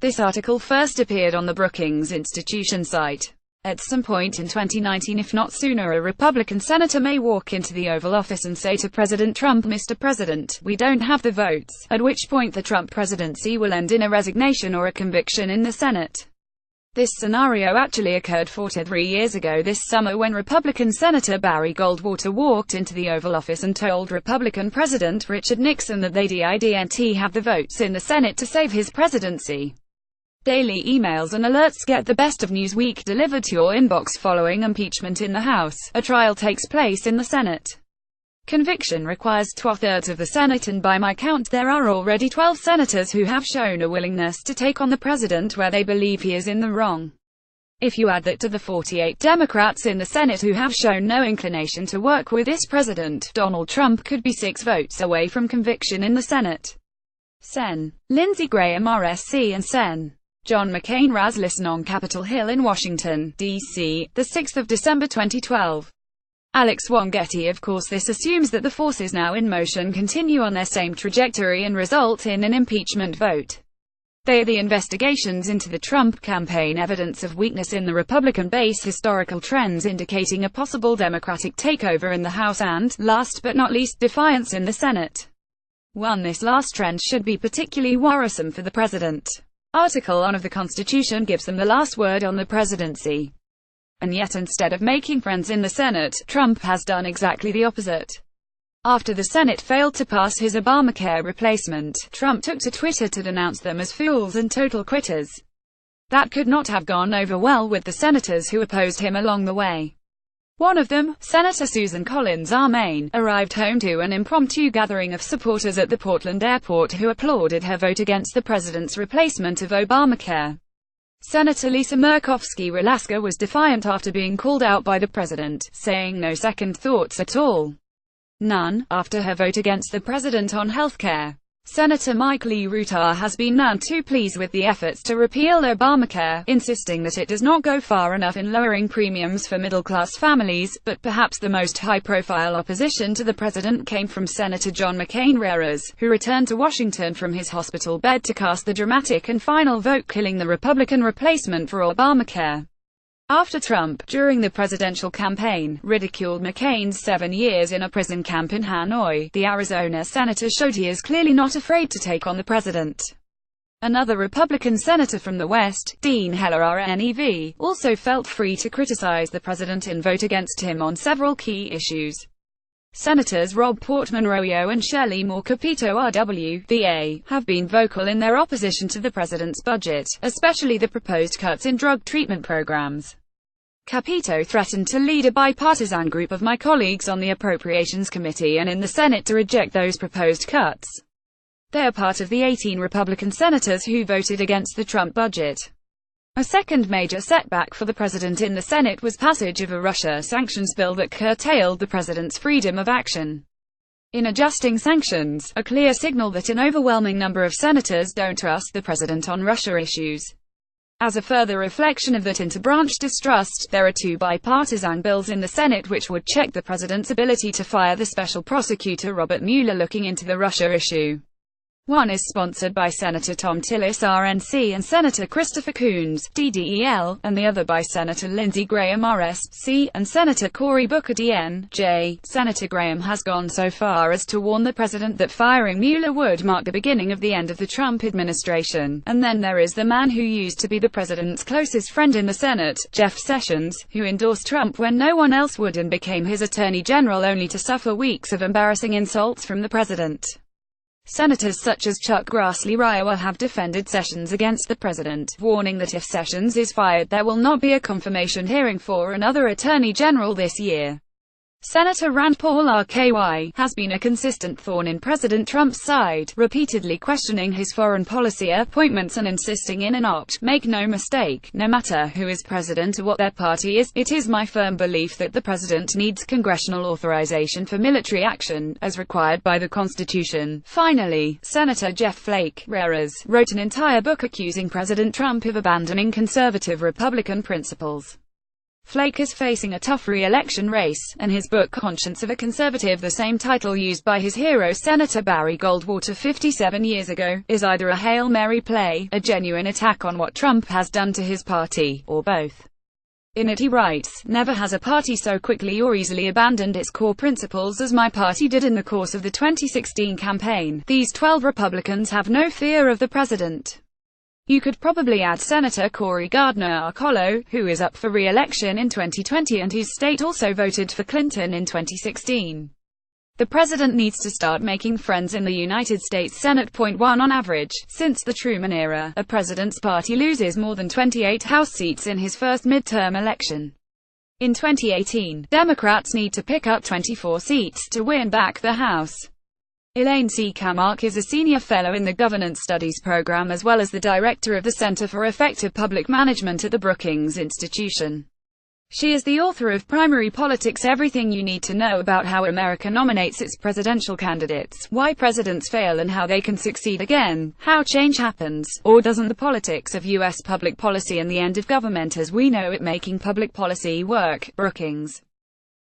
This article first appeared on the Brookings Institution site. At some point in 2019, if not sooner, a Republican senator may walk into the Oval Office and say to President Trump, "Mr. President, we don't have the votes," at which point the Trump presidency will end in a resignation or a conviction in the Senate. This scenario actually occurred 43 years ago this summer when Republican Senator Barry Goldwater walked into the Oval Office and told Republican President Richard Nixon that they didn't have the votes in the Senate to save his presidency. Daily emails and alerts get the best of Newsweek delivered to your inbox following impeachment in the House. A trial takes place in the Senate. Conviction requires 2/3 of the Senate, and by my count there are already 12 senators who have shown a willingness to take on the president where they believe he is in the wrong. If you add that to the 48 Democrats in the Senate who have shown no inclination to work with this president, Donald Trump could be 6 votes away from conviction in the Senate. Sen. Lindsey Graham RSC and Sen. John McCain Raz. Listen on Capitol Hill in Washington, D.C., the 6th of December 2012. Alex Wongetti. Of course, this assumes that the forces now in motion continue on their same trajectory and result in an impeachment vote. They are the investigations into the Trump campaign, evidence of weakness in the Republican base, historical trends indicating a possible Democratic takeover in the House, and, last but not least, defiance in the Senate. 1. This last trend should be particularly worrisome for the president. Article 1 of the Constitution gives them the last word on the presidency. And yet, instead of making friends in the Senate, Trump has done exactly the opposite. After the Senate failed to pass his Obamacare replacement, Trump took to Twitter to denounce them as fools and total quitters. That could not have gone over well with the senators who opposed him along the way. One of them, Senator Susan Collins R. Maine, arrived home to an impromptu gathering of supporters at the Portland airport who applauded her vote against the president's replacement of Obamacare. Senator Lisa Murkowski-Walaska was defiant after being called out by the president, saying no second thoughts at all. None, after her vote against the president on health care. Senator Mike Lee Rutar has been none too pleased with the efforts to repeal Obamacare, insisting that it does not go far enough in lowering premiums for middle-class families, but perhaps the most high-profile opposition to the president came from Senator John McCain Rares, who returned to Washington from his hospital bed to cast the dramatic and final vote killing the Republican replacement for Obamacare. After Trump, during the presidential campaign, ridiculed McCain's 7 years in a prison camp in Hanoi, the Arizona senator showed he is clearly not afraid to take on the president. Another Republican senator from the West, Dean Heller RNEV, also felt free to criticize the president and vote against him on several key issues. Senators Rob Portman Royo and Shelley Moore Capito RW, have been vocal in their opposition to the president's budget, especially the proposed cuts in drug treatment programs. Capito threatened to lead a bipartisan group of my colleagues on the Appropriations Committee and in the Senate to reject those proposed cuts. They are part of the 18 Republican senators who voted against the Trump budget. A second major setback for the president in the Senate was passage of a Russia sanctions bill that curtailed the president's freedom of action. In adjusting sanctions, a clear signal that an overwhelming number of senators don't trust the president on Russia issues. As a further reflection of that interbranch distrust, there are 2 bipartisan bills in the Senate which would check the president's ability to fire the special prosecutor Robert Mueller looking into the Russia issue. One is sponsored by Senator Thom Tillis RNC and Senator Christopher Coons DDEL, and the other by Senator Lindsey Graham RSC and Senator Cory Booker DNJ. Senator Graham has gone so far as to warn the president that firing Mueller would mark the beginning of the end of the Trump administration. And then there is the man who used to be the president's closest friend in the Senate, Jeff Sessions, who endorsed Trump when no one else would and became his attorney general only to suffer weeks of embarrassing insults from the president. Senators such as Chuck Grassley Iowa have defended Sessions against the president, warning that if Sessions is fired there will not be a confirmation hearing for another attorney general this year. Senator Rand Paul RKY has been a consistent thorn in President Trump's side, repeatedly questioning his foreign policy appointments and insisting in an opt. Make no mistake, no matter who is president or what their party is, it is my firm belief that the president needs congressional authorization for military action, as required by the Constitution. Finally, Senator Jeff Flake, Rares, wrote an entire book accusing President Trump of abandoning conservative Republican principles. Flake is facing a tough re-election race, and his book Conscience of a Conservative, the same title used by his hero Senator Barry Goldwater 57 years ago, is either a Hail Mary play, a genuine attack on what Trump has done to his party, or both. In it he writes, "Never has a party so quickly or easily abandoned its core principles as my party did in the course of the 2016 campaign. These 12 Republicans have no fear of the president." You could probably add Senator Cory Gardner-Arcolo, who is up for re-election in 2020 and whose state also voted for Clinton in 2016. The president needs to start making friends in the United States Senate. 1 On average, since the Truman era, a president's party loses more than 28 House seats in his first midterm election. In 2018, Democrats need to pick up 24 seats to win back the House. Elaine C. Kamarck is a senior fellow in the Governance Studies program as well as the director of the Center for Effective Public Management at the Brookings Institution. She is the author of Primary Politics: Everything You Need to Know About How America Nominates Its Presidential Candidates, Why Presidents Fail and How They Can Succeed Again, How Change Happens, or Doesn't, the Politics of U.S. Public Policy and the End of Government as We Know It, Making Public Policy Work. Brookings.